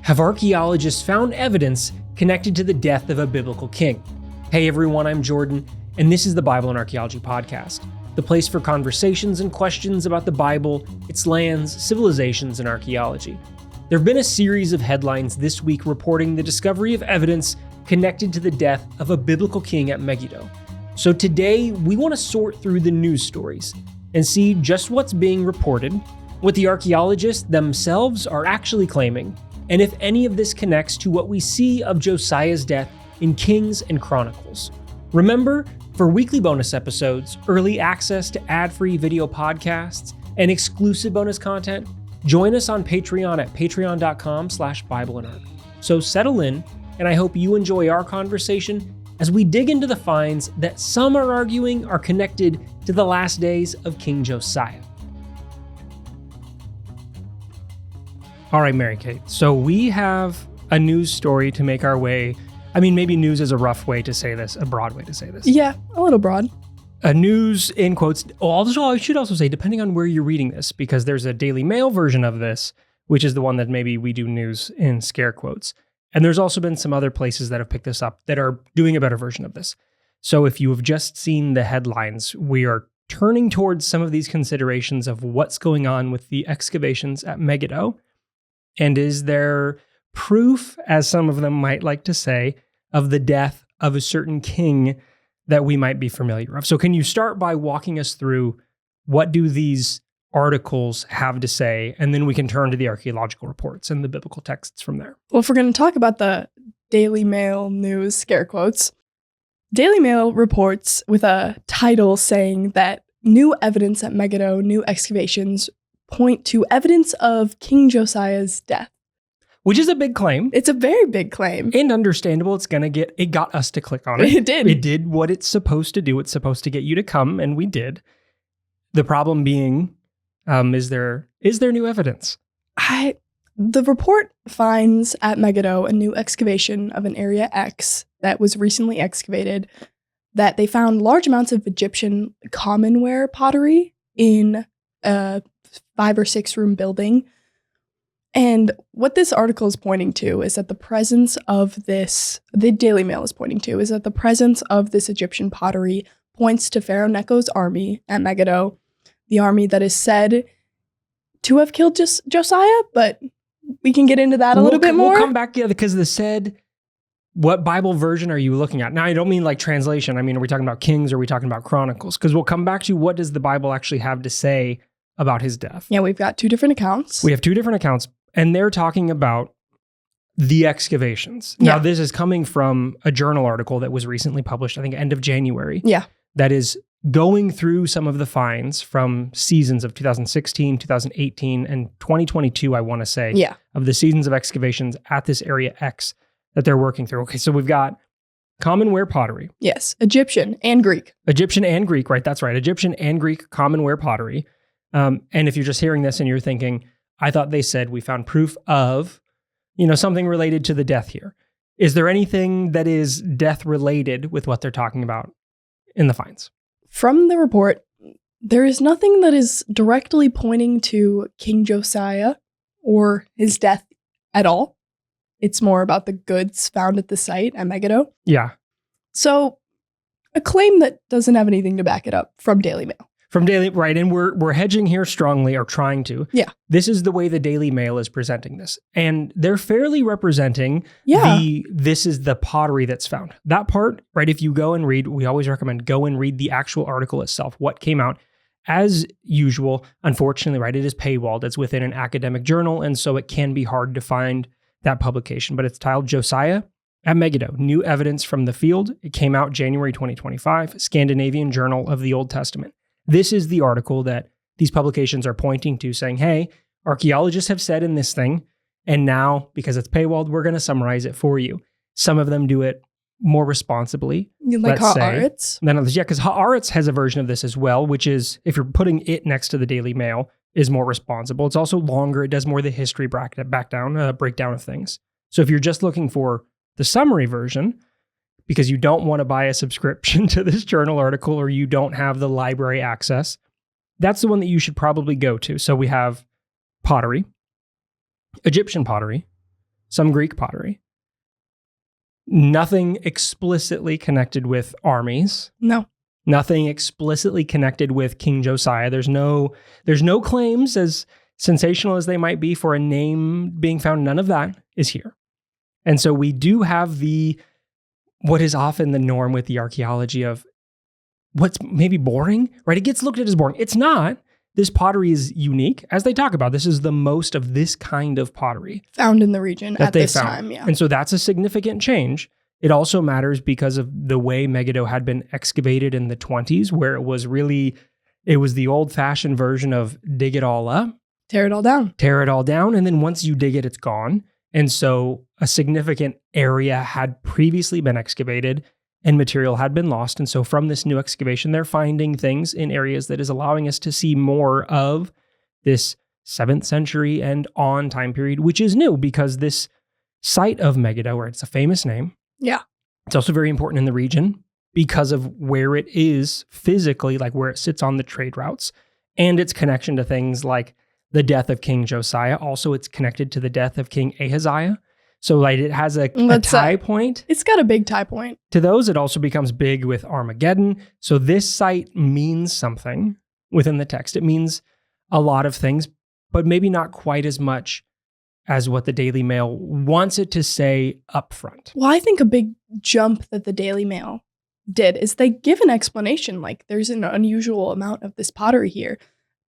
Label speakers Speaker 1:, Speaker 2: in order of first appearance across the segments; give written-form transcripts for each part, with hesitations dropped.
Speaker 1: Have archaeologists found evidence connected to the death of a biblical king? Hey everyone, I'm Jordan, and this is the Bible and Archaeology podcast, the place for conversations and questions about the Bible, its lands, civilizations, and archaeology. There have been a series of headlines this week reporting the discovery of evidence connected to the death of a biblical king at Megiddo. So today, we want to sort through the news stories and see just what's being reported, what the archaeologists themselves are actually claiming, and if any of this connects to what we see of Josiah's death in Kings and Chronicles. Remember, for weekly bonus episodes, early access to ad-free video podcasts, and exclusive bonus content, join us on Patreon at patreon.com/BibleandArc. So settle in, and I hope you enjoy our conversation as we dig into the finds that some are arguing are connected to the last days of King Josiah. All right, Mary Kate. So we have a news story to make our way. I mean, maybe news is a rough way to say this, a broad way to say this.
Speaker 2: Yeah, a little broad.
Speaker 1: A news in quotes. Also, I should also say, depending on where you're reading this, because there's a Daily Mail version of this, which is the one that maybe we do news in scare quotes. And there's also been some other places that have picked this up that are doing a better version of this. So if you have just seen the headlines, we are turning towards some of these considerations of what's going on with the excavations at Megiddo. And is there proof, as some of them might like to say, of the death of a certain king that we might be familiar of? So can you start by walking us through what do these articles have to say, and then we can turn to the archaeological reports and the biblical texts from there.
Speaker 2: Well, if we're going to talk about the Daily Mail news scare quotes, Daily Mail reports with a title saying that new evidence at Megiddo, new excavations point to evidence of King Josiah's death.
Speaker 1: Which is a big claim.
Speaker 2: It's a very big claim.
Speaker 1: And understandable. It got us to click on it.
Speaker 2: It did.
Speaker 1: It did what it's supposed to do. It's supposed to get you to come, and we did. The problem being, is there new evidence?
Speaker 2: The report finds at Megiddo a new excavation of an area X that was recently excavated, that they found large amounts of Egyptian commonware pottery in a 5 or 6 room building. And what this article is pointing to is that the Daily Mail is pointing to, is that the presence of this Egyptian pottery points to Pharaoh Necho's army at Megiddo, the army that is said to have killed Josiah, but we can get into that a little bit more.
Speaker 1: We'll come back, because the said, what Bible version are you looking at? Now, I don't mean like translation. I mean, are we talking about Kings or are we talking about Chronicles? Because we'll come back to what does the Bible actually have to say about his death.
Speaker 2: Yeah, we've got 2 different accounts.
Speaker 1: We have 2 different accounts, and they're talking about the excavations.
Speaker 2: Yeah.
Speaker 1: Now, this is coming from a journal article that was recently published, I think, end of January.
Speaker 2: Yeah.
Speaker 1: That is going through some of the finds from seasons of 2016, 2018, and 2022, I want to say, of the seasons of excavations at this area X that they're working through. Okay, so we've got commonware pottery.
Speaker 2: Yes, Egyptian and Greek.
Speaker 1: Egyptian and Greek, right? That's right. Egyptian and Greek commonware pottery. And if you're just hearing this and you're thinking, I thought they said we found proof of, something related to the death here. Is there anything that is death related with what they're talking about in the finds?
Speaker 2: From the report, there is nothing that is directly pointing to King Josiah or his death at all. It's more about the goods found at the site at Megiddo.
Speaker 1: Yeah.
Speaker 2: So a claim that doesn't have anything to back it up from Daily Mail.
Speaker 1: Right, and we're hedging here strongly, or trying to.
Speaker 2: Yeah.
Speaker 1: This is the way the Daily Mail is presenting this. And they're fairly representing this is the pottery that's found. That part, right, if you go and read, we always recommend go and read the actual article itself, what came out. As usual, unfortunately, right, it is paywalled. It's within an academic journal, and so it can be hard to find that publication. But it's titled Josiah at Megiddo, New Evidence from the Field. It came out January 2025, Scandinavian Journal of the Old Testament. This is the article that these publications are pointing to, saying, hey, archaeologists have said in this thing, and now, because it's paywalled, we're going to summarize it for you. Some of them do it more responsibly.
Speaker 2: Like Haaretz?
Speaker 1: Than others. Yeah, because Haaretz has a version of this as well, which is, if you're putting it next to the Daily Mail, is more responsible. It's also longer. It does more of the history breakdown of things. So if you're just looking for the summary version, because you don't want to buy a subscription to this journal article or you don't have the library access, that's the one that you should probably go to. So we have pottery, Egyptian pottery, some Greek pottery. Nothing explicitly connected with armies.
Speaker 2: No.
Speaker 1: Nothing explicitly connected with King Josiah. There's no claims, as sensational as they might be, for a name being found. None of that is here. And so we do have what is often the norm with the archaeology of what's maybe boring, right? It gets looked at as boring. It's not. This pottery is unique. As they talk about, this is the most of this kind of pottery
Speaker 2: found in the region at this time. Yeah.
Speaker 1: And so that's a significant change. It also matters because of the way Megiddo had been excavated in the 20s, where it was the old-fashioned version of dig it all up.
Speaker 2: Tear it all down. And then once you dig it, it's gone. And so a significant area had previously been excavated and material had been lost. And so from this new excavation, they're finding things in areas that is allowing us to see more of this 7th century and on time period, which is new because this site of Megiddo, where it's a famous name. Yeah.
Speaker 1: It's also very important in the region because of where it is physically, like where it sits on the trade routes, and its connection to things like the death of King Josiah. Also, it's connected to the death of King Ahaziah. So like it has a tie point.
Speaker 2: It's got a big tie point.
Speaker 1: To those, it also becomes big with Armageddon. So this site means something within the text. It means a lot of things, but maybe not quite as much as what the Daily Mail wants it to say up front.
Speaker 2: Well, I think a big jump that the Daily Mail did is they give an explanation, like there's an unusual amount of this pottery here.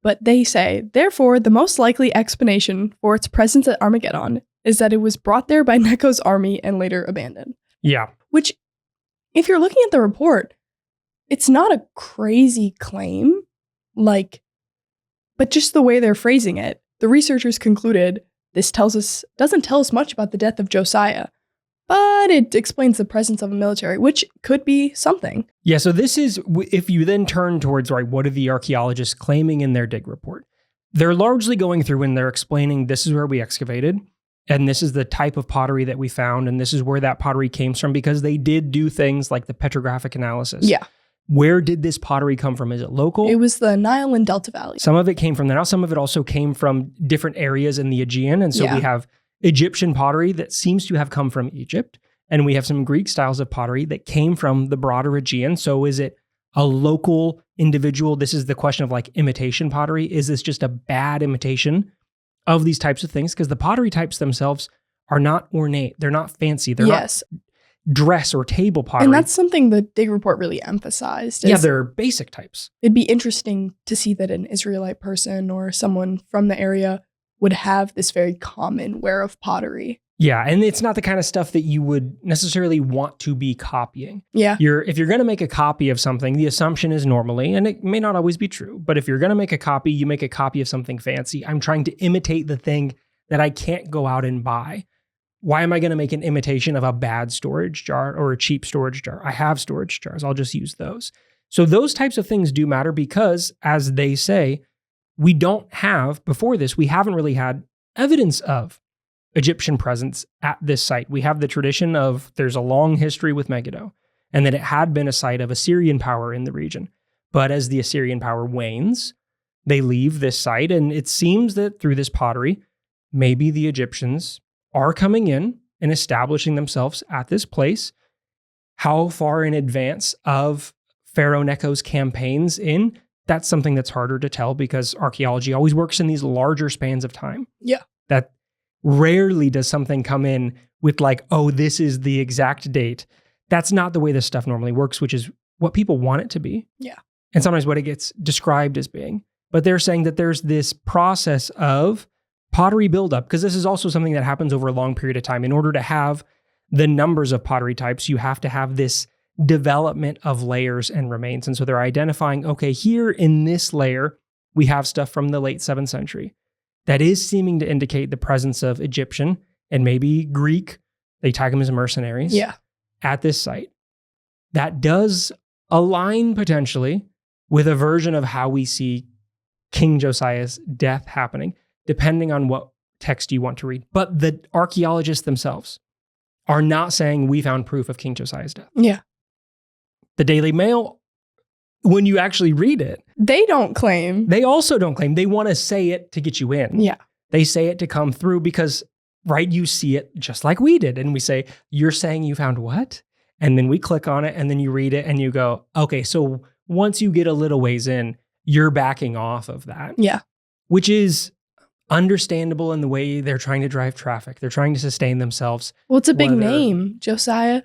Speaker 2: But they say, therefore, the most likely explanation for its presence at Armageddon is that it was brought there by Necho's army and later abandoned.
Speaker 1: Yeah.
Speaker 2: Which, if you're looking at the report, it's not a crazy claim, but just the way they're phrasing it, the researchers concluded this doesn't tell us much about the death of Josiah, but it explains the presence of a military, which could be something.
Speaker 1: Yeah, so this is, if you then turn towards, right, what are the archaeologists claiming in their dig report? They're largely going through and they're explaining this is where we excavated, and this is the type of pottery that we found, and this is where that pottery came from, because they did do things like the petrographic analysis.
Speaker 2: Yeah.
Speaker 1: Where did this pottery come from? Is it local?
Speaker 2: It was the Nile and Delta Valley.
Speaker 1: Some of it came from there. Now, some of it also came from different areas in the Aegean, and so we have Egyptian pottery that seems to have come from Egypt, and we have some Greek styles of pottery that came from the broader Aegean. So is it a local individual? This is the question of like imitation pottery. Is this just a bad imitation of these types of things? Because the pottery types themselves are not ornate. They're not fancy. They're not dress or table pottery.
Speaker 2: And that's something the dig report really emphasized.
Speaker 1: Yeah, they're basic types.
Speaker 2: It'd be interesting to see that an Israelite person or someone from the area would have this very common wear of pottery.
Speaker 1: Yeah, and it's not the kind of stuff that you would necessarily want to be copying.
Speaker 2: Yeah.
Speaker 1: If you're going to make a copy of something, the assumption is normally, and it may not always be true, but if you're going to make a copy, you make a copy of something fancy. I'm trying to imitate the thing that I can't go out and buy. Why am I going to make an imitation of a bad storage jar or a cheap storage jar? I have storage jars. I'll just use those. So those types of things do matter because, as they say, we haven't really had evidence of Egyptian presence at this site. We have the tradition of there's a long history with Megiddo and that it had been a site of Assyrian power in the region. But as the Assyrian power wanes, they leave this site. And it seems that through this pottery, maybe the Egyptians are coming in and establishing themselves at this place. How far in advance of Pharaoh Necho's campaigns in? That's something that's harder to tell because archaeology always works in these larger spans of time.
Speaker 2: Yeah.
Speaker 1: That rarely does something come in with like, oh, this is the exact date. That's not the way this stuff normally works, which is what people want it to be.
Speaker 2: Yeah.
Speaker 1: And sometimes what it gets described as being. But they're saying that there's this process of pottery buildup, because this is also something that happens over a long period of time. In order to have the numbers of pottery types, you have to have this development of layers and remains. And so they're identifying, okay, here in this layer, we have stuff from the late 7th century that is seeming to indicate the presence of Egyptian and maybe Greek. They tag them as mercenaries at this site. That does align potentially with a version of how we see King Josiah's death happening, depending on what text you want to read. But the archaeologists themselves are not saying we found proof of King Josiah's death.
Speaker 2: Yeah.
Speaker 1: The Daily Mail, when you actually read it,
Speaker 2: they don't claim.
Speaker 1: They also don't claim. They want to say it to get you in.
Speaker 2: Yeah.
Speaker 1: They say it to come through because right? You see it just like we did. And we say, you're saying you found what? And then we click on it and then you read it and you go, okay, so once you get a little ways in, you're backing off of that.
Speaker 2: Yeah.
Speaker 1: Which is understandable in the way they're trying to drive traffic. They're trying to sustain themselves.
Speaker 2: Well, it's a big name, Josiah.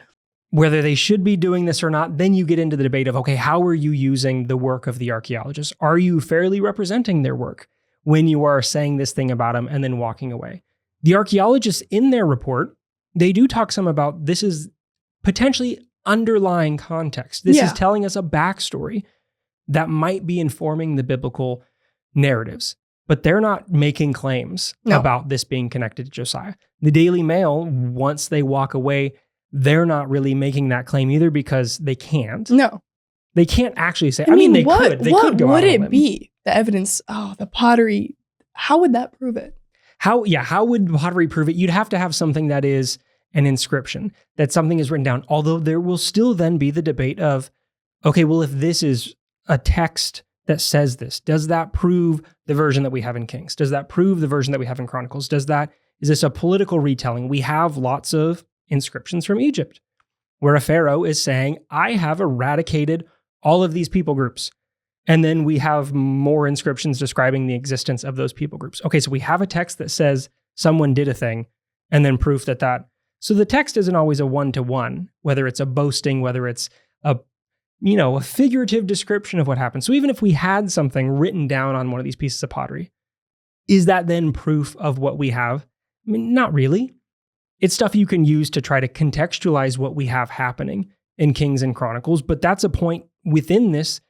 Speaker 1: Whether they should be doing this or not, then you get into the debate of, okay, how are you using the work of the archaeologists? Are you fairly representing their work when you are saying this thing about them and then walking away? The archaeologists in their report, they do talk some about this is potentially underlying context. This is telling us a backstory that might be informing the biblical narratives. But they're not making claims about this being connected to Josiah. The Daily Mail, once they walk away, they're not really making that claim either because they can't.
Speaker 2: No.
Speaker 1: They can't actually say, I mean, they could. They could go out on a limb.
Speaker 2: What would it be? The evidence, the pottery, how would that prove it?
Speaker 1: How would pottery prove it? You'd have to have something that is an inscription, that something is written down. Although there will still then be the debate of, okay, well, if this is a text that says this, does that prove the version that we have in Kings? Does that prove the version that we have in Chronicles? Is this a political retelling? We have lots of inscriptions from Egypt where a pharaoh is saying, I have eradicated all of these people groups. And then we have more inscriptions describing the existence of those people groups. Okay, so we have a text that says someone did a thing, and then proof that. So the text isn't always a one-to-one, whether it's a boasting, whether it's a figurative description of what happened. So even if we had something written down on one of these pieces of pottery, is that then proof of what we have? I mean, not really. It's stuff you can use to try to contextualize what we have happening in Kings and Chronicles, but that's a point within this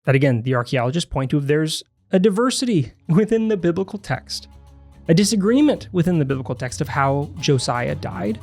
Speaker 1: that, again, the archaeologists point to. There's a diversity within the biblical text, a disagreement within the biblical text of how Josiah died,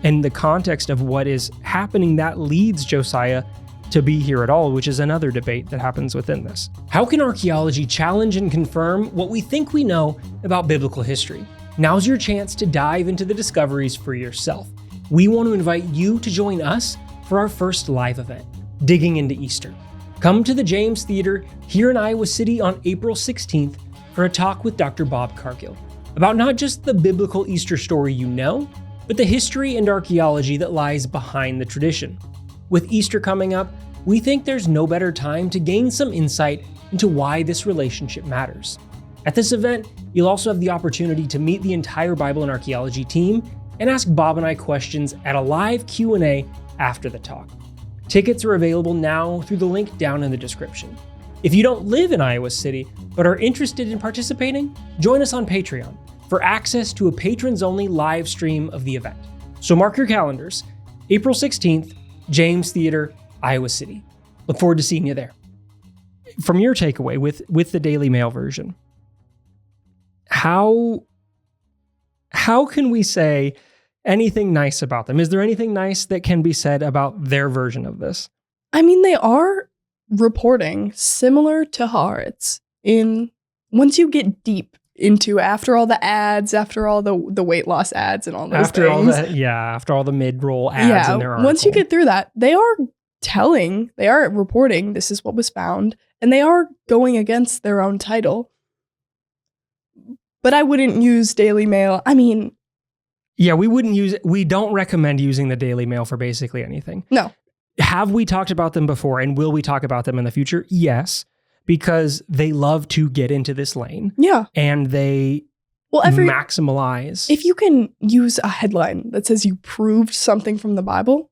Speaker 1: and the context of what is happening that leads Josiah to be here at all, which is another debate that happens within this. How can archaeology challenge and confirm what we think we know about biblical history? Now's your chance to dive into the discoveries for yourself. We want to invite you to join us for our first live event, Digging into Easter. Come to the James Theater here in Iowa City on April 16th for a talk with Dr. Bob Cargill about not just the biblical Easter story you know, but the history and archaeology that lies behind the tradition. With Easter coming up, we think there's no better time to gain some insight into why this relationship matters. At this event, you'll also have the opportunity to meet the entire Bible and Archaeology team and ask Bob and I questions at a live Q&A after the talk. Tickets are available now through the link down in the description. If you don't live in Iowa City but are interested in participating, join us on Patreon for access to a patrons-only live stream of the event. So mark your calendars, April 16th, James Theater, Iowa City. Look forward to seeing you there. From your takeaway with the Daily Mail version, how can we say anything nice about them? Is there anything nice that can be said about their version of this?
Speaker 2: I mean, they are reporting similar to Haaretz once you get deep into after all the ads, after all the weight loss ads and all those things.
Speaker 1: After all the mid-roll ads in their article.
Speaker 2: Once you get through that, they are reporting this is what was found, and they are going against their own title. But I wouldn't use Daily Mail. I mean,
Speaker 1: yeah, we don't recommend using the Daily Mail for basically anything.
Speaker 2: No.
Speaker 1: Have we talked about them before, and will we talk about them in the future? Yes, because they love to get into this lane.
Speaker 2: Yeah.
Speaker 1: And they maximize.
Speaker 2: If you can use a headline that says you proved something from the Bible,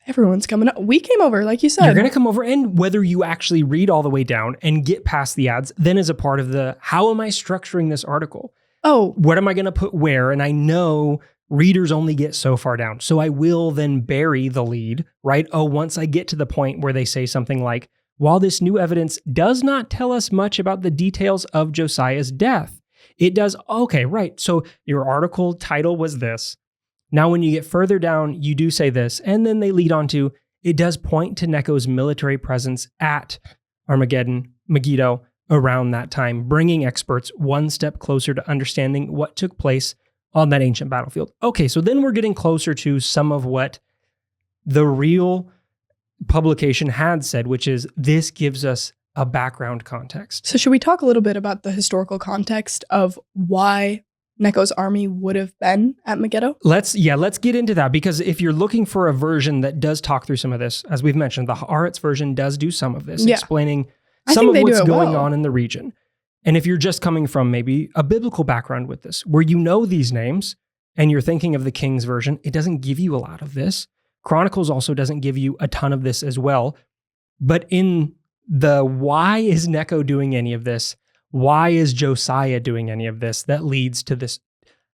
Speaker 2: everyone's coming up. We came over, like you said.
Speaker 1: You're going to come over, and whether you actually read all the way down and get past the ads, then as a part of how am I structuring this article?
Speaker 2: Oh.
Speaker 1: What am I going to put where? And I know readers only get so far down. So I will then bury the lead, right? Oh, once I get to the point where they say something like, while this new evidence does not tell us much about the details of Josiah's death, it does. Okay, right. So your article title was this. Now, when you get further down, you do say this, and then they lead on to, it does point to Necho's military presence at Megiddo around that time, bringing experts one step closer to understanding what took place on that ancient battlefield. Okay, so then we're getting closer to some of what the real publication had said, which is this gives us a background context.
Speaker 2: So should we talk a little bit about the historical context of why Necho's army would have been at Megiddo?
Speaker 1: Let's get into that, because if you're looking for a version that does talk through some of this, as we've mentioned, the Haaretz version does do some of this, explaining some of what's going on in the region. And if you're just coming from maybe a biblical background with this, where you know these names and you're thinking of the King's version, it doesn't give you a lot of this. Chronicles also doesn't give you a ton of this as well. But in the why is Necho doing any of this? Why is Josiah doing any of this that leads to this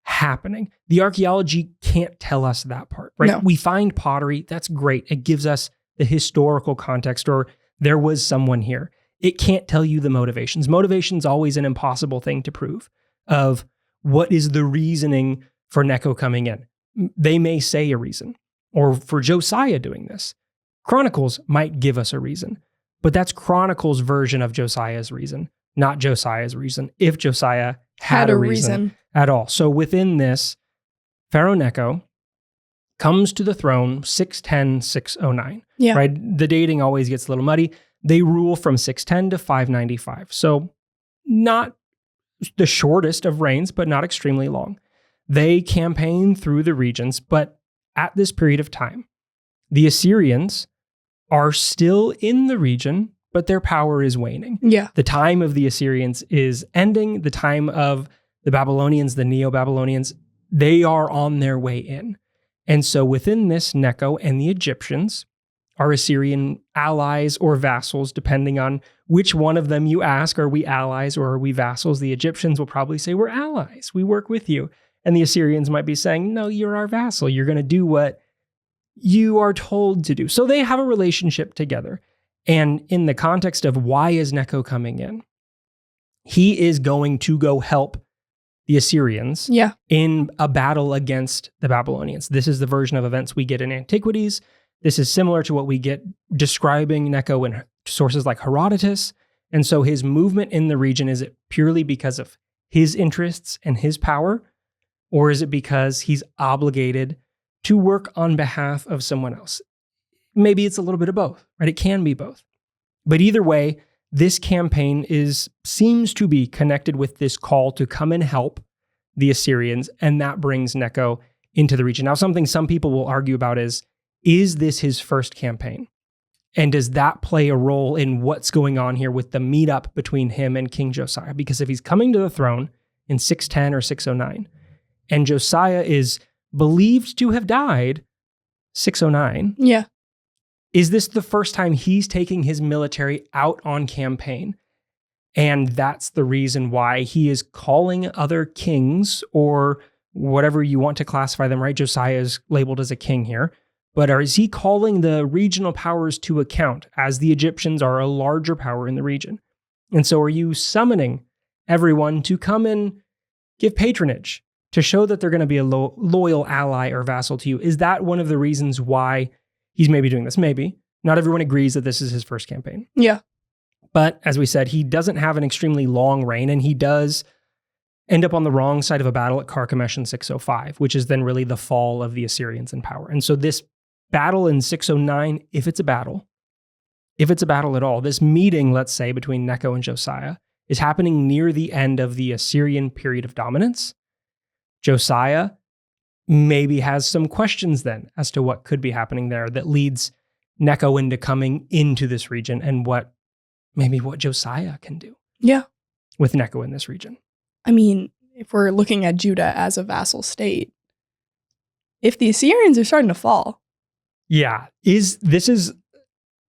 Speaker 1: happening? The archaeology can't tell us that part, right?
Speaker 2: No.
Speaker 1: We find pottery. That's great. It gives us the historical context, or there was someone here. It can't tell you the motivations. Motivation's always an impossible thing to prove, of what is the reasoning for Necho coming in. They may say a reason, or for Josiah doing this. Chronicles might give us a reason, but that's Chronicles' version of Josiah's reason, not Josiah's reason, if Josiah had a reason at all. So within this, Pharaoh Necho comes to the throne 610, 609.
Speaker 2: Yeah.
Speaker 1: Right? The dating always gets a little muddy. They rule from 610 to 595. So not the shortest of reigns, but not extremely long. They campaign through the regions, but at this period of time, the Assyrians are still in the region, but their power is waning.
Speaker 2: Yeah.
Speaker 1: The time of the Assyrians is ending. The time of the Babylonians, the Neo-Babylonians, they are on their way in. And so within this, Necho and the Egyptians are Assyrian allies or vassals, depending on which one of them you ask. Are we allies or are we vassals? The Egyptians will probably say, we're allies. We work with you. And the Assyrians might be saying, no, you're our vassal. You're going to do what you are told to do. So they have a relationship together. And in the context of why is Necho coming in, he is going to go help the Assyrians in a battle against the Babylonians. This is the version of events we get in Antiquities. This is similar to what we get describing Necho in sources like Herodotus. And so his movement in the region, is it purely because of his interests and his power? Or is it because he's obligated to work on behalf of someone else? Maybe it's a little bit of both, right? It can be both. But either way, this campaign seems to be connected with this call to come and help the Assyrians, and that brings Necho into the region. Now, something some people will argue about is this his first campaign? And does that play a role in what's going on here with the meetup between him and King Josiah? Because if he's coming to the throne in 610 or 609, and Josiah is believed to have died 609, is this the first time he's taking his military out on campaign? And that's the reason why he is calling other kings, or whatever you want to classify them, right? Josiah is labeled as a king here. But is he calling the regional powers to account, as the Egyptians are a larger power in the region? And so are you summoning everyone to come and give patronage, to show that they're going to be a loyal ally or vassal to you? Is that one of the reasons why he's maybe doing this? Maybe. Not everyone agrees that this is his first campaign.
Speaker 2: Yeah.
Speaker 1: But as we said, he doesn't have an extremely long reign, and he does end up on the wrong side of a battle at Carchemish in 605, which is then really the fall of the Assyrians in power. And so this battle in 609, if it's a battle at all, this meeting, let's say, between Necho and Josiah is happening near the end of the Assyrian period of dominance. Josiah maybe has some questions then as to what could be happening there that leads Necho into coming into this region, and what Josiah can do with Necho in this region.
Speaker 2: I mean, if we're looking at Judah as a vassal state, if the Assyrians are starting to fall.
Speaker 1: Yeah, this is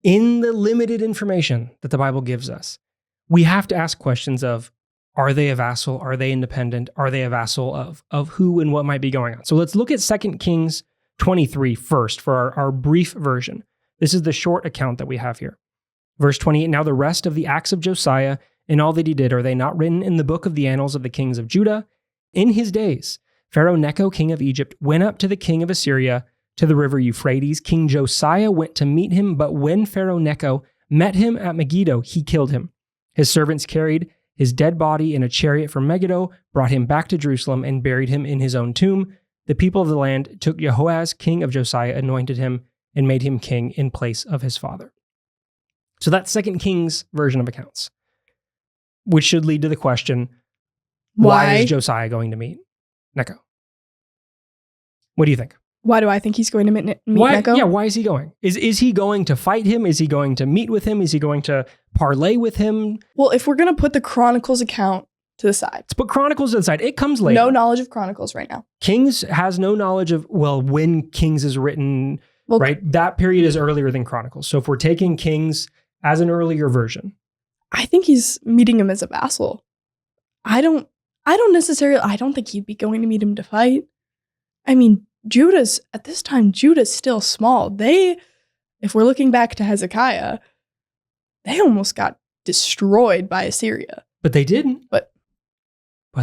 Speaker 1: in the limited information that the Bible gives us. We have to ask questions of, are they a vassal? Are they independent? Are they a vassal of who and what might be going on? So let's look at 2 Kings 23 first for our brief version. This is the short account that we have here. Verse 28, now the rest of the acts of Josiah and all that he did, are they not written in the book of the annals of the kings of Judah? In his days, Pharaoh Necho, king of Egypt, went up to the king of Assyria to the river Euphrates. King Josiah went to meet him, but when Pharaoh Necho met him at Megiddo, he killed him. His servants carried his dead body in a chariot from Megiddo, brought him back to Jerusalem, and buried him in his own tomb. The people of the land took Jehoahaz, king of Josiah, anointed him, and made him king in place of his father. So that's 2 Kings' version of accounts, which should lead to the question, why is Josiah going to meet Necho? What do you think?
Speaker 2: Why do I think he's going to meet Necho?
Speaker 1: Yeah, why is he going? Is he going to fight him? Is he going to meet with him? Is he going to parlay with him?
Speaker 2: Well, if we're going to put the Chronicles account to the side.
Speaker 1: Let's put Chronicles to the side. It comes later.
Speaker 2: No knowledge of Chronicles right now.
Speaker 1: Kings has no knowledge of, when Kings is written, right? That period is earlier than Chronicles. So if we're taking Kings as an earlier version.
Speaker 2: I think he's meeting him as a vassal. I don't think he'd be going to meet him to fight. I mean, at this time, Judah's still small. If we're looking back to Hezekiah, they almost got destroyed by Assyria.
Speaker 1: But they didn't.
Speaker 2: But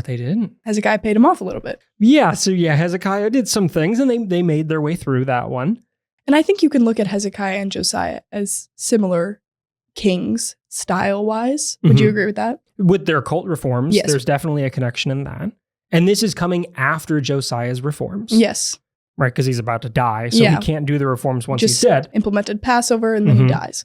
Speaker 1: they didn't.
Speaker 2: Hezekiah paid him off a little bit.
Speaker 1: Yeah, so Hezekiah did some things, and they made their way through that one.
Speaker 2: And I think you can look at Hezekiah and Josiah as similar kings, style-wise. Would you agree with that?
Speaker 1: With their cult reforms,
Speaker 2: yes.
Speaker 1: There's definitely a connection in that. And this is coming after Josiah's reforms.
Speaker 2: Yes.
Speaker 1: Right, because he's about to die, so he can't do the reforms once he's dead.
Speaker 2: Implemented Passover, and then he dies.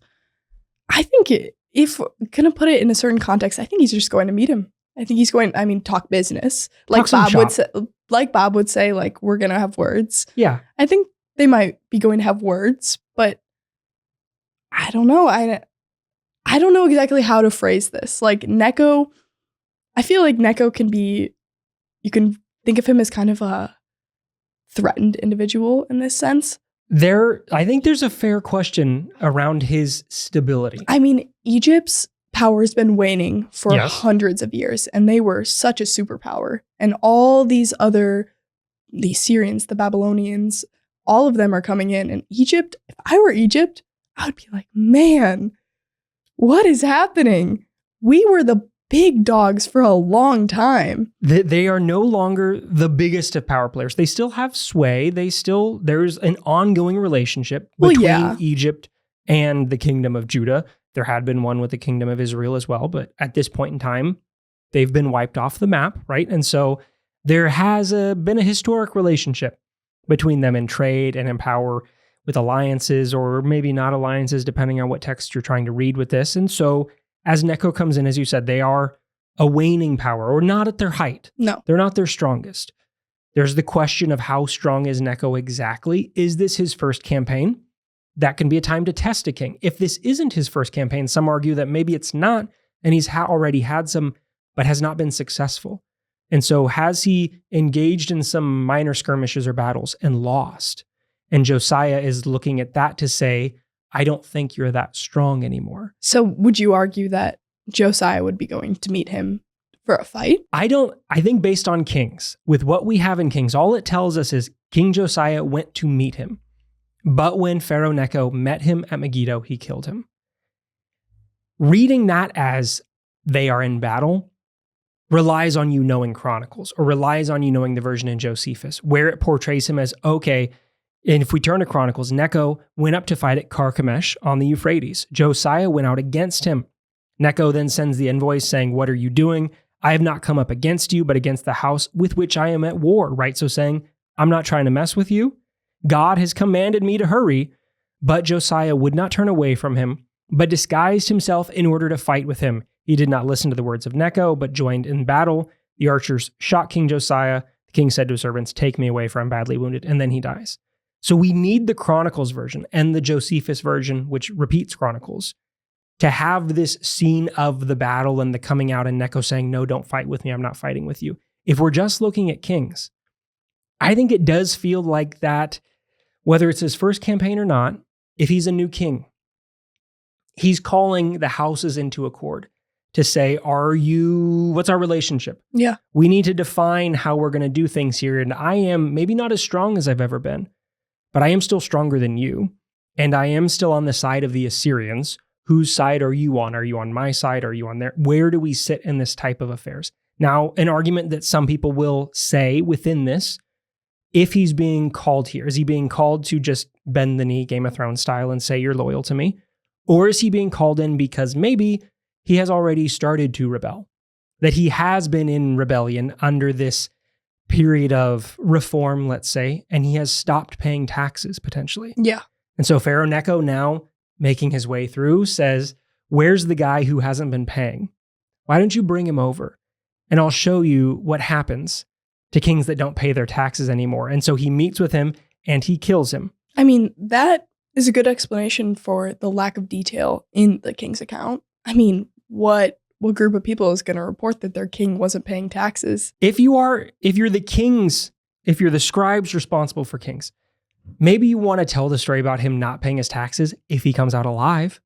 Speaker 2: I think if we're going to put it in a certain context, I think he's just going to meet him. I think he's going, talk business. Like Bob would say, like, we're going to have words.
Speaker 1: Yeah.
Speaker 2: I think they might be going to have words, but I don't know. I don't know exactly how to phrase this. Like Necho, I feel like Necho you can think of him as kind of a threatened individual in this sense.
Speaker 1: I think there's a fair question around his stability.
Speaker 2: I mean, Egypt's power has been waning for hundreds of years, and they were such a superpower. And all the Syrians, the Babylonians, all of them are coming in. And Egypt, if I were Egypt, I would be like, man, what is happening? We were the big dogs for a long time.
Speaker 1: They are no longer the biggest of power players. They still have sway. There's an ongoing relationship between Egypt and the kingdom of Judah. There had been one with the kingdom of Israel as well, but at this point in time, they've been wiped off the map, right? And so there has been a historic relationship between them in trade and in power, with alliances or maybe not alliances, depending on what text you're trying to read with this. And so as Necho comes in, as you said, they are a waning power, or not at their height.
Speaker 2: No.
Speaker 1: They're not their strongest. There's the question of how strong is Necho exactly? Is this his first campaign? That can be a time to test a king. If this isn't his first campaign, some argue that maybe it's not, and he's already had some, but has not been successful. And so has he engaged in some minor skirmishes or battles and lost? And Josiah is looking at that to say, I don't think you're that strong anymore.
Speaker 2: So would you argue that Josiah would be going to meet him for a fight?
Speaker 1: I think based on Kings, with what we have in Kings, all it tells us is King Josiah went to meet him. But when Pharaoh Necho met him at Megiddo, he killed him. Reading that as they are in battle relies on you knowing Chronicles, or relies on you knowing the version in Josephus, where it portrays him as, okay, and if we turn to Chronicles, Necho went up to fight at Carchemish on the Euphrates. Josiah went out against him. Necho then sends the envoys saying, what are you doing? I have not come up against you, but against the house with which I am at war, right? So saying, I'm not trying to mess with you. God has commanded me to hurry, but Josiah would not turn away from him, but disguised himself in order to fight with him. He did not listen to the words of Necho, but joined in battle. The archers shot King Josiah. The king said to his servants, take me away, for I'm badly wounded, and then he dies. So we need the Chronicles version and the Josephus version, which repeats Chronicles, to have this scene of the battle and the coming out and Necho saying, no, don't fight with me. I'm not fighting with you. If we're just looking at Kings, I think it does feel like that, whether it's his first campaign or not, if he's a new king, he's calling the houses into accord to say, what's our relationship?
Speaker 2: Yeah.
Speaker 1: We need to define how we're going to do things here. And I am maybe not as strong as I've ever been, but I am still stronger than you. And I am still on the side of the Assyrians. Whose side are you on? Are you on my side? Are you on there? Where do we sit in this type of affairs? Now, an argument that some people will say within this, if he's being called here, is he being called to just bend the knee, Game of Thrones style, and say, you're loyal to me? Or is he being called in because maybe he has already started to rebel? That he has been in rebellion under this period of reform, let's say, and he has stopped paying taxes potentially.
Speaker 2: Yeah.
Speaker 1: And so Pharaoh Necho, now making his way through, says, where's the guy who hasn't been paying? Why don't you bring him over? And I'll show you what happens to kings that don't pay their taxes anymore. And so he meets with him and he kills him.
Speaker 2: I mean, that is a good explanation for the lack of detail in the king's account. I mean, what group of people is going to report that their king wasn't paying taxes?
Speaker 1: If you're the scribes responsible for kings, maybe you want to tell the story about him not paying his taxes if he comes out alive.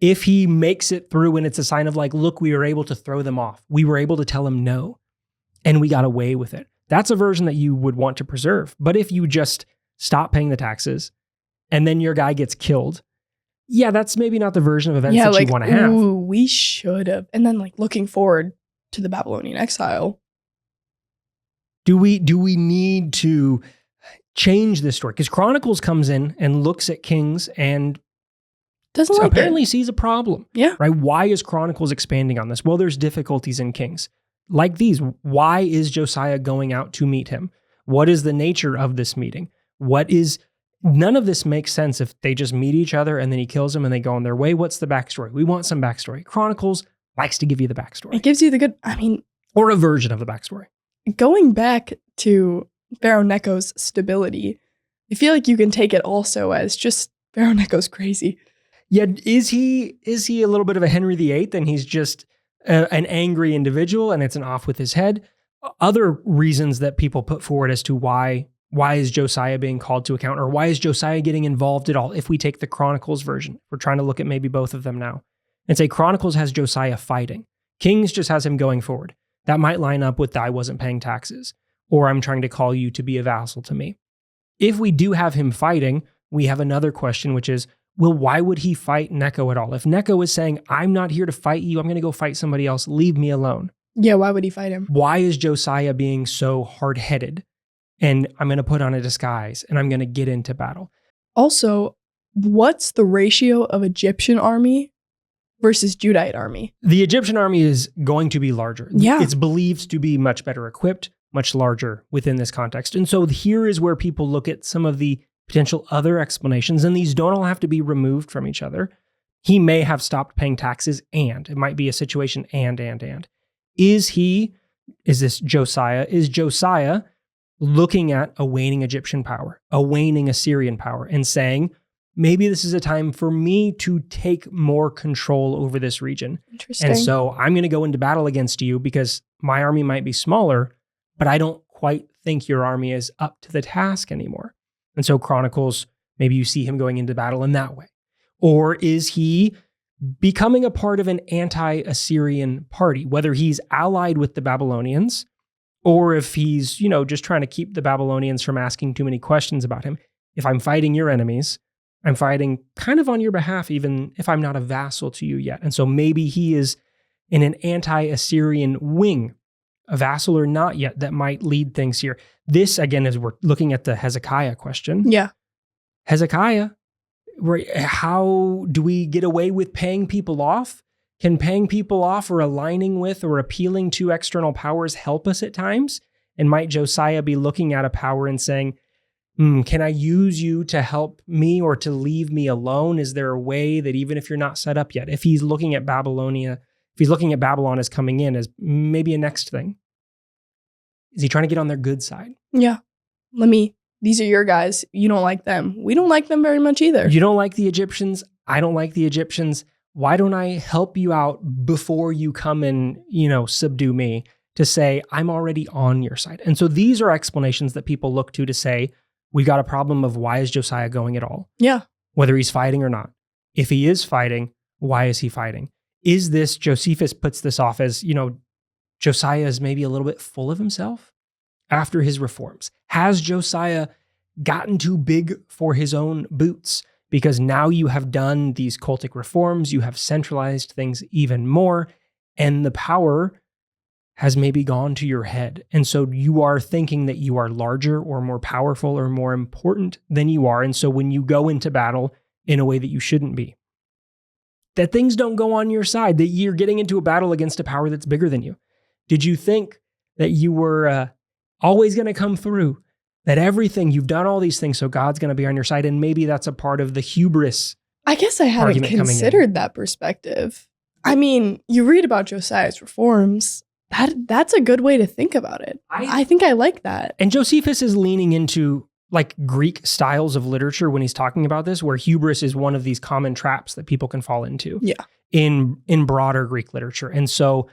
Speaker 1: If he makes it through and it's a sign of like, look, we were able to throw them off. We were able to tell him no, and we got away with it. That's a version that you would want to preserve. But if you just stop paying the taxes and then your guy gets killed, yeah, that's maybe not the version of events that you want to have.
Speaker 2: Ooh, we should have. And then like looking forward to the Babylonian exile.
Speaker 1: Do we need to change this story? Because Chronicles comes in and looks at kings and apparently sees a problem.
Speaker 2: Yeah.
Speaker 1: Right? Why is Chronicles expanding on this? Well, there's difficulties in kings. Like these, why is Josiah going out to meet him? What is the nature of this meeting? None of this makes sense if they just meet each other and then he kills them and they go on their way. What's the backstory? We want some backstory. Chronicles likes to give you the backstory.
Speaker 2: It gives you
Speaker 1: or a version of the backstory.
Speaker 2: Going back to Pharaoh Necho's stability, I feel like you can take it also as just Pharaoh Necho's crazy.
Speaker 1: Yeah, is he a little bit of a Henry VIII and he's just an angry individual and it's an off with his head? Other reasons that people put forward as to why is Josiah being called to account, or why is Josiah getting involved at all? If we take the Chronicles version, we're trying to look at maybe both of them now and say Chronicles has Josiah fighting. Kings just has him going forward. That might line up with I wasn't paying taxes, or I'm trying to call you to be a vassal to me. If we do have him fighting, we have another question, which is, well, why would he fight Necho at all? If Necho is saying, I'm not here to fight you, I'm going to go fight somebody else, leave me alone.
Speaker 2: Yeah, why would he fight him?
Speaker 1: Why is Josiah being so hard-headed? And I'm going to put on a disguise and I'm going to get into battle.
Speaker 2: Also, what's the ratio of Egyptian army versus Judite army?
Speaker 1: The Egyptian army is going to be larger.
Speaker 2: Yeah.
Speaker 1: It's believed to be much better equipped, much larger within this context. And so here is where people look at some of the potential other explanations, and these don't all have to be removed from each other. He may have stopped paying taxes, and it might be a situation and. Is Josiah looking at a waning Egyptian power, a waning Assyrian power, and saying, maybe this is a time for me to take more control over this region.
Speaker 2: Interesting.
Speaker 1: And so I'm going to go into battle against you because my army might be smaller, but I don't quite think your army is up to the task anymore. And so Chronicles, maybe you see him going into battle in that way. Or is he becoming a part of an anti-Assyrian party, whether he's allied with the Babylonians, or if he's, just trying to keep the Babylonians from asking too many questions about him. If I'm fighting your enemies, I'm fighting kind of on your behalf, even if I'm not a vassal to you yet. And so maybe he is in an anti-Assyrian wing, a vassal or not yet, that might lead things here. This, again, is we're looking at the Hezekiah question.
Speaker 2: Yeah.
Speaker 1: Hezekiah, how do we get away with paying people off? Can paying people off or aligning with or appealing to external powers help us at times? And might Josiah be looking at a power and saying, can I use you to help me or to leave me alone? Is there a way that even if you're not set up yet, if he's looking at Babylon as coming in as maybe a next thing, is he trying to get on their good side?
Speaker 2: Yeah. These are your guys. You don't like them. We don't like them very much either.
Speaker 1: You don't like the Egyptians. I don't like the Egyptians. Why don't I help you out before you come and, subdue me, to say, I'm already on your side. And so these are explanations that people look to say, we got a problem of why is Josiah going at all?
Speaker 2: Yeah.
Speaker 1: Whether he's fighting or not. If he is fighting, why is he fighting? Is this, Josephus puts this off as, Josiah is maybe a little bit full of himself after his reforms. Has Josiah gotten too big for his own boots? Because now you have done these cultic reforms, you have centralized things even more, and the power has maybe gone to your head. And so you are thinking that you are larger or more powerful or more important than you are. And so when you go into battle in a way that you shouldn't be, that things don't go on your side, that you're getting into a battle against a power that's bigger than you. Did you think that you were always going to come through? That everything, you've done all these things, so God's going to be on your side, and maybe that's a part of the hubris.
Speaker 2: I guess I hadn't considered that perspective. I mean, you read about Josiah's reforms, That's a good way to think about it. I think I like that.
Speaker 1: And Josephus is leaning into like Greek styles of literature when he's talking about this, where hubris is one of these common traps that people can fall into in broader Greek literature. And so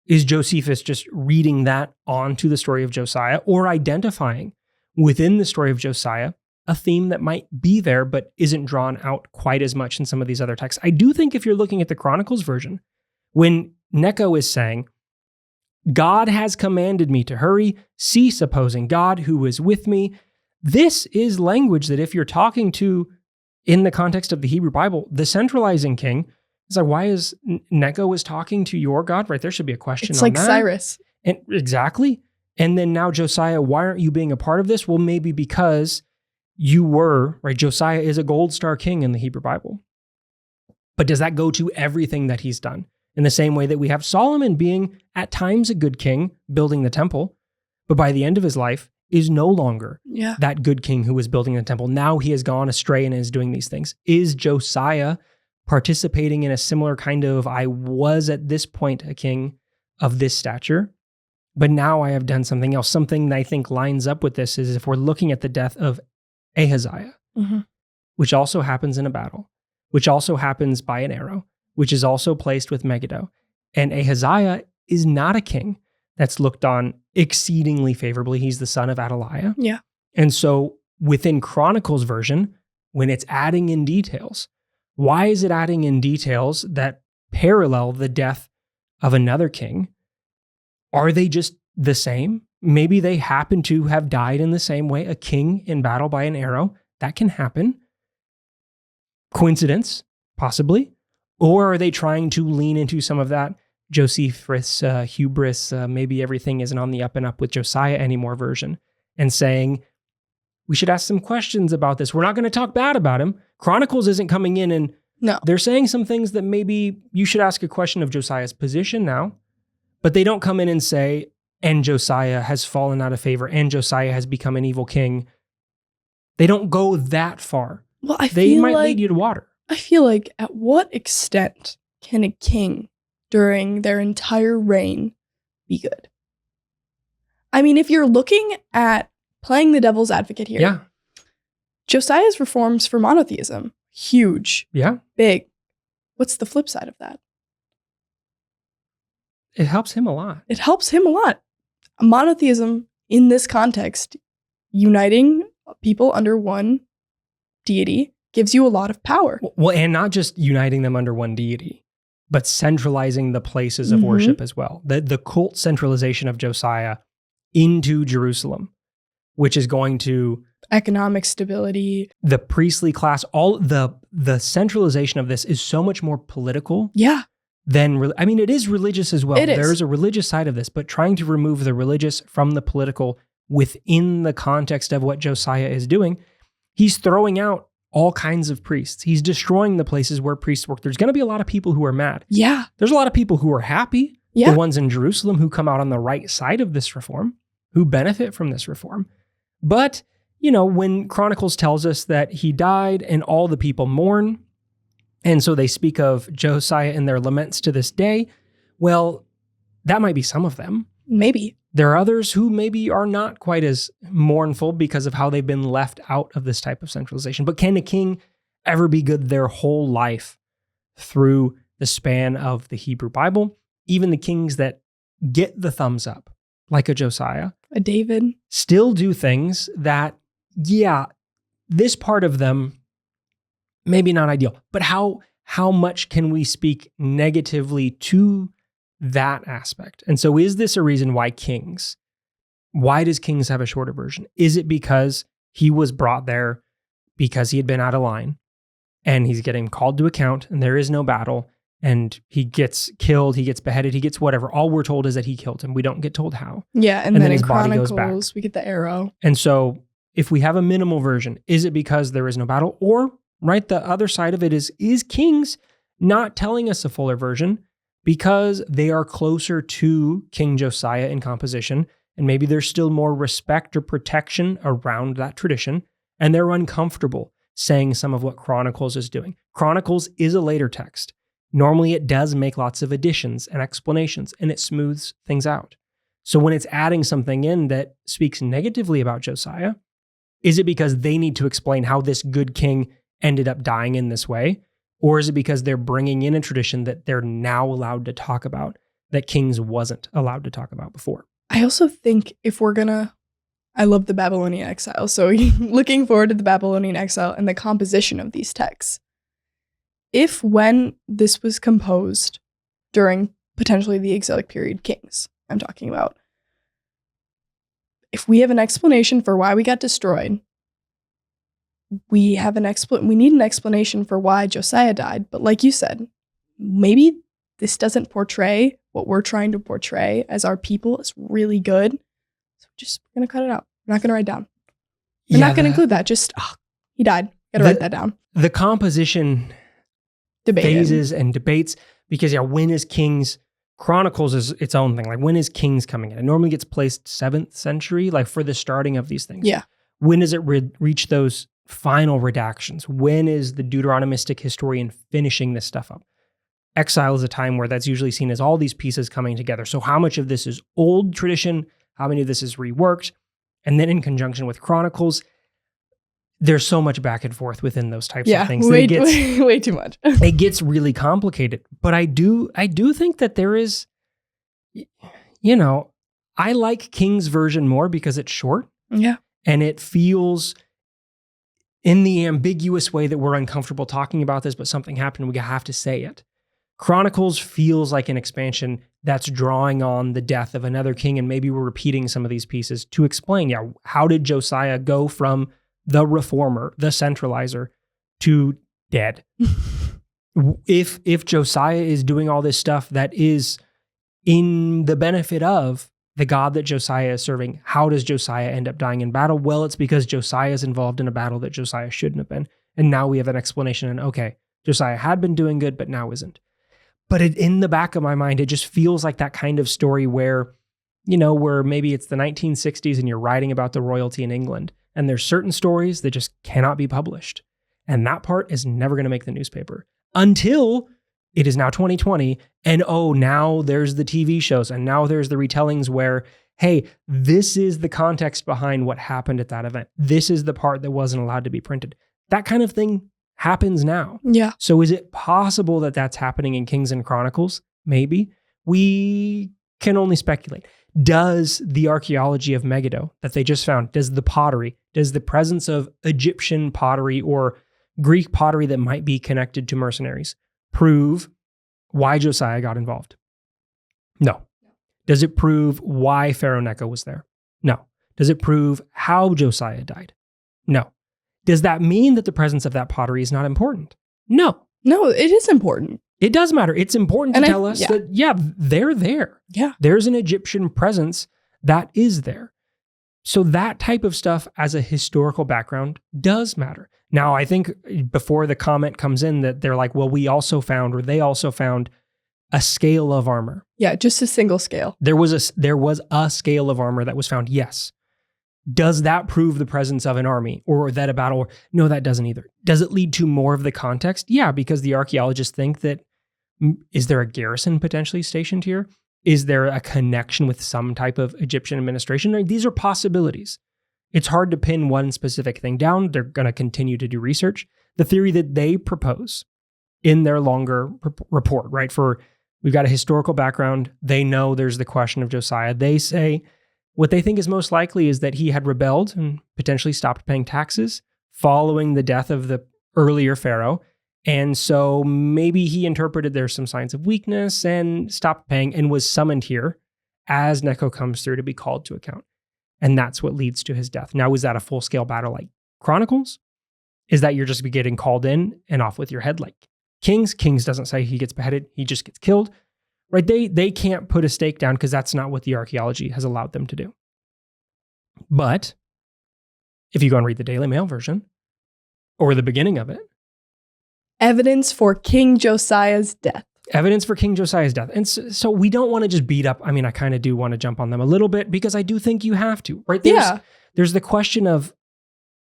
Speaker 1: is Josephus just reading that onto the story of Josiah, or identifying within the story of Josiah a theme that might be there but isn't drawn out quite as much in some of these other texts? I do think if you're looking at the Chronicles version, when Necho is saying, God has commanded me to hurry, cease opposing God who is with me. This is language that if you're talking to, in the context of the Hebrew Bible, the centralizing king, it's like, why is Necho is talking to your God? Right, there should be a question
Speaker 2: It's
Speaker 1: on
Speaker 2: like
Speaker 1: that.
Speaker 2: Cyrus.
Speaker 1: And exactly. And then now Josiah, why aren't you being a part of this? Well, maybe because you were, right? Josiah is a gold star king in the Hebrew Bible. But does that go to everything that he's done? In the same way that we have Solomon being at times a good king, building the temple, but by the end of his life is no longer that good king who was building the temple. Now he has gone astray and is doing these things. Is Josiah participating in a similar kind of, I was at this point a king of this stature, but now I have done something else? Something that I think lines up with this is if we're looking at the death of Ahaziah, which also happens in a battle, which also happens by an arrow, which is also placed with Megiddo. And Ahaziah is not a king that's looked on exceedingly favorably. He's the son of Athaliah.
Speaker 2: Yeah.
Speaker 1: And so within Chronicles version, when it's adding in details, why is it adding in details that parallel the death of another king? Are they just the same? Maybe they happen to have died in the same way, a king in battle by an arrow. That can happen. Coincidence, possibly. Or are they trying to lean into some of that Josephus hubris, maybe everything isn't on the up and up with Josiah anymore version, and saying, we should ask some questions about this. We're not going to talk bad about him. Chronicles isn't coming in and they're saying some things that maybe you should ask a question of Josiah's position now, but they don't come in and say, and Josiah has fallen out of favor, and Josiah has become an evil king. They don't go that far.
Speaker 2: Well,
Speaker 1: they might lead you to water.
Speaker 2: I feel like, at what extent can a king during their entire reign be good? I mean, if you're looking at playing the devil's advocate here, Josiah's reforms for monotheism, huge, big. What's the flip side of that?
Speaker 1: It helps him a lot.
Speaker 2: It helps him a lot. Monotheism, in this context, uniting people under one deity, gives you a lot of power.
Speaker 1: Well, and not just uniting them under one deity, but centralizing the places of worship as well. The cult centralization of Josiah into Jerusalem, which is going to...
Speaker 2: economic stability.
Speaker 1: The priestly class, all the centralization of this is so much more political.
Speaker 2: Yeah.
Speaker 1: Than, I mean, it is religious as well.
Speaker 2: It is.
Speaker 1: There is a religious side of this, but trying to remove the religious from the political within the context of what Josiah is doing, he's throwing out all kinds of priests. He's destroying the places where priests work. There's going to be a lot of people who are mad.
Speaker 2: Yeah.
Speaker 1: There's a lot of people who are happy. Yeah. The ones in Jerusalem who come out on the right side of this reform, who benefit from this reform. But, you know, when Chronicles tells us that he died and all the people mourn, and so they speak of Josiah in their laments to this day, well, that might be some of them.
Speaker 2: Maybe.
Speaker 1: There are others who maybe are not quite as mournful because of how they've been left out of this type of centralization. But can a king ever be good their whole life through the span of the Hebrew Bible? Even the kings that get the thumbs up, like a Josiah,
Speaker 2: a David,
Speaker 1: still do things that, this part of them, maybe not ideal. But how much can we speak negatively to that aspect? And so is this a reason why does Kings have a shorter version? Is it because he was brought there because he had been out of line and he's getting called to account and there is no battle and he gets killed, he gets beheaded, he gets whatever. All we're told is that he killed him. We don't get told how.
Speaker 2: Yeah, and then
Speaker 1: his
Speaker 2: in
Speaker 1: body goes
Speaker 2: Chronicles,
Speaker 1: back.
Speaker 2: We get the arrow.
Speaker 1: And so if we have a minimal version, is it because there is no battle? Or, right, the other side of it is Kings not telling us a fuller version because they are closer to King Josiah in composition, and maybe there's still more respect or protection around that tradition, and they're uncomfortable saying some of what Chronicles is doing. Chronicles is a later text. normally it does make lots of additions and explanations, and it smooths things out. So when it's adding something in that speaks negatively about Josiah, is it because they need to explain how this good king ended up dying in this way? Or is it because they're bringing in a tradition that they're now allowed to talk about that kings wasn't allowed to talk about before?
Speaker 2: I also think if we're gonna, I love the Babylonian exile. So looking forward to the Babylonian exile and the composition of these texts. If when this was composed during potentially the exilic period kings, I'm talking about, if we have an explanation for why we got destroyed, we need an explanation for why Josiah died. But like you said, maybe this doesn't portray what we're trying to portray as our people is really good. So we're going to cut it out. We're not going to write down. We're not going to include that. Just, he died. Got to write that down.
Speaker 1: The composition phases and debates, because when is Kings Chronicles is its own thing. Like, when is Kings coming in? It normally gets placed 7th century, like for the starting of these things.
Speaker 2: Yeah.
Speaker 1: When does it reach those final redactions? When is the Deuteronomistic historian finishing this stuff up? Exile is a time where that's usually seen as all these pieces coming together. So how much of this is old tradition? How many of this is reworked? And then in conjunction with Chronicles, there's so much back and forth within those types of things.
Speaker 2: Way too much.
Speaker 1: It gets really complicated. But I do think that there is, I like King's version more because it's short.
Speaker 2: Yeah.
Speaker 1: And it feels in the ambiguous way that we're uncomfortable talking about this, but something happened, we have to say it. Chronicles feels like an expansion that's drawing on the death of another king, and maybe we're repeating some of these pieces to explain, how did Josiah go from the reformer, the centralizer, to dead? If Josiah is doing all this stuff that is in the benefit of the God that Josiah is serving, how does Josiah end up dying in battle? Well, it's because Josiah is involved in a battle that Josiah shouldn't have been. And now we have an explanation, and okay, Josiah had been doing good, but now isn't. But in the back of my mind, it just feels like that kind of story where, where maybe it's the 1960s and you're writing about the royalty in England, and there's certain stories that just cannot be published. And that part is never going to make the newspaper until it is now 2020. And now there's the TV shows, and now there's the retellings where, hey, this is the context behind what happened at that event. This is the part that wasn't allowed to be printed. That kind of thing happens now.
Speaker 2: Yeah.
Speaker 1: So is it possible that that's happening in Kings and Chronicles? Maybe. We can only speculate. Does the archaeology of Megiddo that they just found, does the pottery, does the presence of Egyptian pottery or Greek pottery that might be connected to mercenaries prove why Josiah got involved? No. Does it prove why Pharaoh Necho was there? No. Does it prove how Josiah died? No. Does that mean that the presence of that pottery is not important? No.
Speaker 2: No, it is important.
Speaker 1: It does matter. It's important to tell us that, they're there.
Speaker 2: Yeah.
Speaker 1: There's an Egyptian presence that is there. So that type of stuff as a historical background does matter. Now, I think before the comment comes in that they're like, well, they also found a scale of armor.
Speaker 2: Yeah, just a single scale.
Speaker 1: There was a scale of armor that was found. Yes. Does that prove the presence of an army or that a battle? No, that doesn't either. Does it lead to more of the context? Yeah, because the archaeologists think that, is there a garrison potentially stationed here? Is there a connection with some type of Egyptian administration? These are possibilities. It's hard to pin one specific thing down. They're going to continue to do research. The theory that they propose in their longer report, right? We've got a historical background. They know there's the question of Josiah. They say what they think is most likely is that he had rebelled and potentially stopped paying taxes following the death of the earlier pharaoh. And so maybe he interpreted there's some signs of weakness and stopped paying and was summoned here as Necho comes through to be called to account. And that's what leads to his death. Now, is that a full-scale battle like Chronicles? Is that you're just getting called in and off with your head like Kings? Kings doesn't say he gets beheaded. He just gets killed. Right? They can't put a stake down because that's not what the archaeology has allowed them to do. But if you go and read the Daily Mail version or the beginning of it,
Speaker 2: evidence for King Josiah's death.
Speaker 1: Evidence for King Josiah's death. And so we don't want to just beat up. I mean, I kind of do want to jump on them a little bit because I do think you have to, right? There's the question of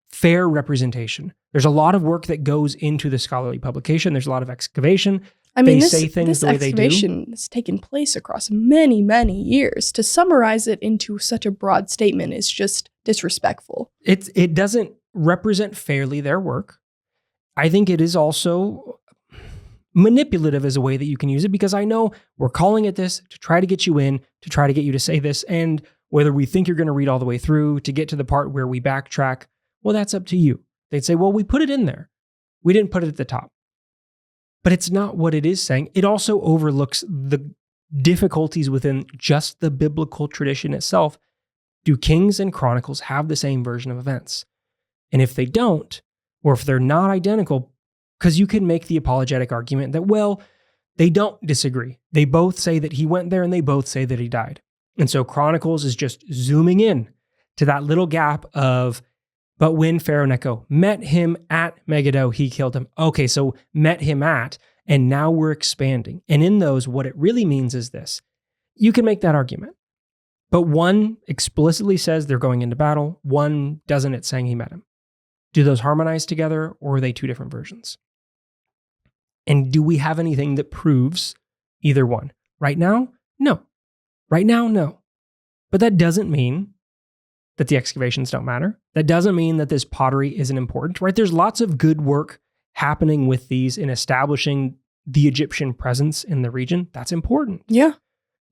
Speaker 1: fair representation. There's a lot of work that goes into the scholarly publication. There's a lot of excavation.
Speaker 2: I mean,
Speaker 1: say things the way they do.
Speaker 2: This excavation has taken place across many, many years. To summarize it into such a broad statement is just disrespectful.
Speaker 1: It doesn't represent fairly their work. I think it is also manipulative as a way that you can use it, because I know we're calling it this to try to get you in, to try to get you to say this, and whether we think you're going to read all the way through to get to the part where we backtrack, well, that's up to you. They'd say, well, we put it in there. We didn't put it at the top. But it's not what it is saying. It also overlooks the difficulties within just the biblical tradition itself. Do Kings and Chronicles have the same version of events? And if they don't, or if they're not identical, because you can make the apologetic argument that, well, they don't disagree. They both say that he went there and they both say that he died. And so Chronicles is just zooming in to that little gap of, but when Pharaoh Necho met him at Megiddo, he killed him. Okay, so met him at, and now we're expanding. And in those, what it really means is this. You can make that argument. But one explicitly says they're going into battle. One doesn't. It's saying he met him. Do those harmonize together, or are they two different versions? And do we have anything that proves either one? Right now, no. Right now, no. But that doesn't mean that the excavations don't matter. That doesn't mean that this pottery isn't important, right? There's lots of good work happening with these in establishing the Egyptian presence in the region. That's important.
Speaker 2: Yeah.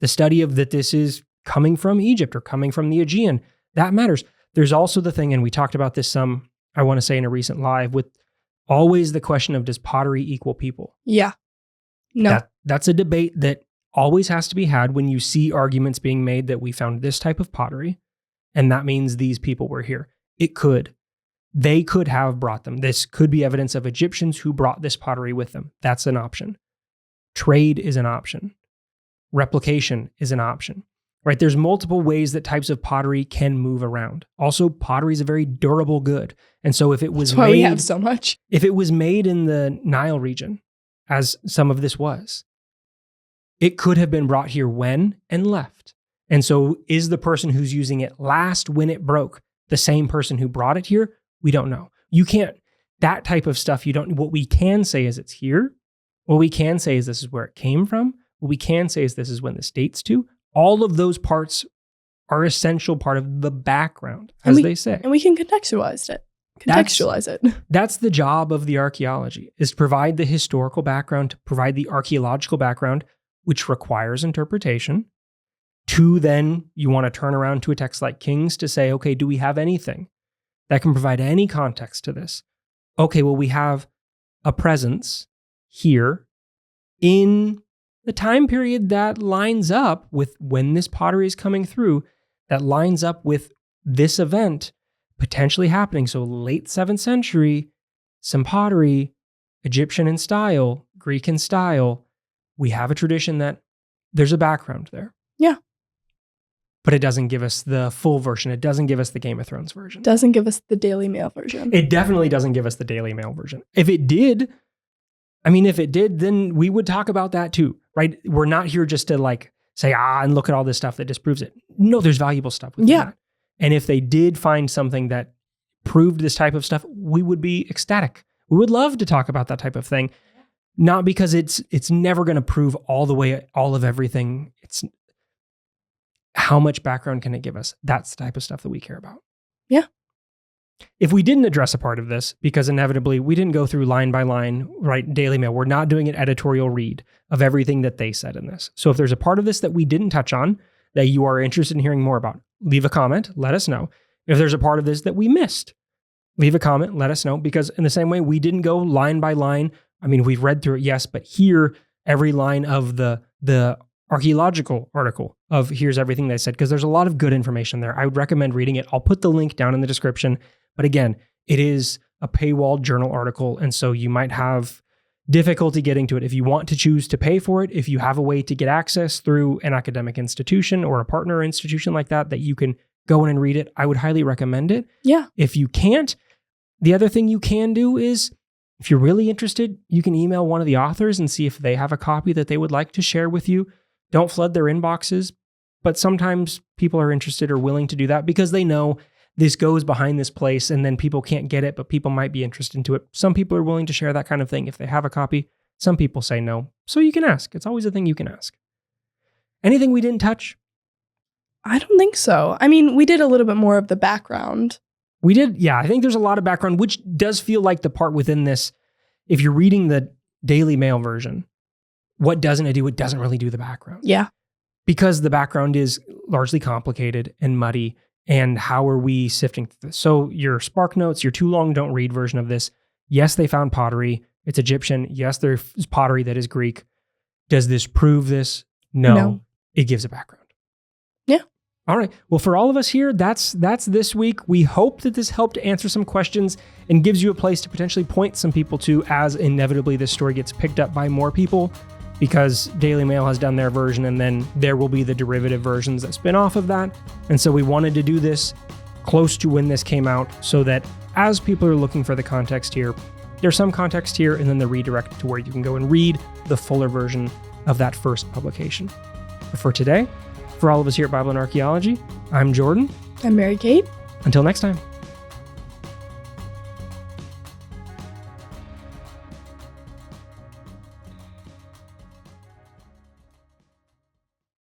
Speaker 1: The study of that this is coming from Egypt or coming from the Aegean, that matters. There's also the thing, and we talked about this some, I want to say in a recent live, with always the question of, does pottery equal people?
Speaker 2: Yeah. No.
Speaker 1: That's a debate that always has to be had when you see arguments being made that we found this type of pottery, and that means these people were here. It could. They could have brought them. This could be evidence of Egyptians who brought this pottery with them. That's an option. Trade is an option. Replication is an option, right? There's multiple ways that types of pottery can move around. Also, pottery is a very durable good. And so if it was
Speaker 2: That's why we have so much.
Speaker 1: If it was made in the Nile region, as some of this was, it could have been brought here when and left. And so is the person who's using it last when it broke the same person who brought it here? We don't know. You can't, that type of stuff, you don't, what we can say is it's here. What we can say is this is where it came from. What we can say is this is when this dates to. All of those parts are essential part of the background, as they say.
Speaker 2: And we can contextualize it. That's
Speaker 1: the job of the archaeology, is to provide the historical background, to provide the archaeological background, which requires interpretation. To then, you want to turn around to a text like Kings to say, okay, do we have anything that can provide any context to this? Okay, well, we have a presence here in the time period that lines up with when this pottery is coming through, that lines up with this event potentially happening. So late 7th century, some pottery, Egyptian in style, Greek in style. We have a tradition that there's a background there.
Speaker 2: Yeah.
Speaker 1: But it doesn't give us the full version. It doesn't give us the Game of Thrones version.
Speaker 2: Doesn't give us the Daily Mail version.
Speaker 1: It definitely doesn't give us the Daily Mail version. If it did, then we would talk about that too, right? We're not here just to like say, and look at all this stuff that disproves it. No, there's valuable stuff with that. And if they did find something that proved this type of stuff, we would be ecstatic. We would love to talk about that type of thing. Not because it's never going to prove all the way, all of everything. It's how much background can it give us? That's the type of stuff that we care about.
Speaker 2: Yeah.
Speaker 1: If we didn't address a part of this, because inevitably we didn't go through line by line, right? Daily Mail, we're not doing an editorial read of everything that they said in this. So if there's a part of this that we didn't touch on that you are interested in hearing more about, leave a comment, let us know. If there's a part of this that we missed, leave a comment, let us know, because in the same way, we didn't go line by line. I mean, we've read through it, yes, but here, every line of the archaeological article of here's everything they said, because there's a lot of good information there. I would recommend reading it. I'll put the link down in the description. But again, it is a paywalled journal article, and so you might have difficulty getting to it. If you want to choose to pay for it, if you have a way to get access through an academic institution or a partner institution like that you can go in and read it, I would highly recommend it.
Speaker 2: Yeah.
Speaker 1: If you can't, the other thing you can do is, if you're really interested, you can email one of the authors and see if they have a copy that they would like to share with you. Don't flood their inboxes, but sometimes people are interested or willing to do that because they know this goes behind this place and then people can't get it, but people might be interested into it. Some people are willing to share that kind of thing. If they have a copy, Some people say no. So you can ask. It's always a thing you can ask. Anything we didn't touch?
Speaker 2: I don't think so. I mean, we did a little bit more of the background.
Speaker 1: We did. Yeah, I think there's a lot of background, which does feel like the part within this. If you're reading the Daily Mail version, what doesn't it do? It doesn't really do the background.
Speaker 2: Yeah.
Speaker 1: Because the background is largely complicated and muddy. And how are we sifting through this? So your Spark Notes, your too long don't read version of this. Yes, they found pottery. It's Egyptian. Yes, there's pottery that is Greek. Does this prove this? No. It gives a background.
Speaker 2: Yeah.
Speaker 1: All right. Well, for all of us here, that's this week. We hope that this helped answer some questions and gives you a place to potentially point some people to as inevitably this story gets picked up by more people, because Daily Mail has done their version and then there will be the derivative versions that spin off of that. And so we wanted to do this close to when this came out so that as people are looking for the context here, there's some context here and then the redirect to where you can go and read the fuller version of that first publication. But for today, for all of us here at Bible and Archaeology, I'm Jordan.
Speaker 2: I'm Mary Kate.
Speaker 1: Until next time.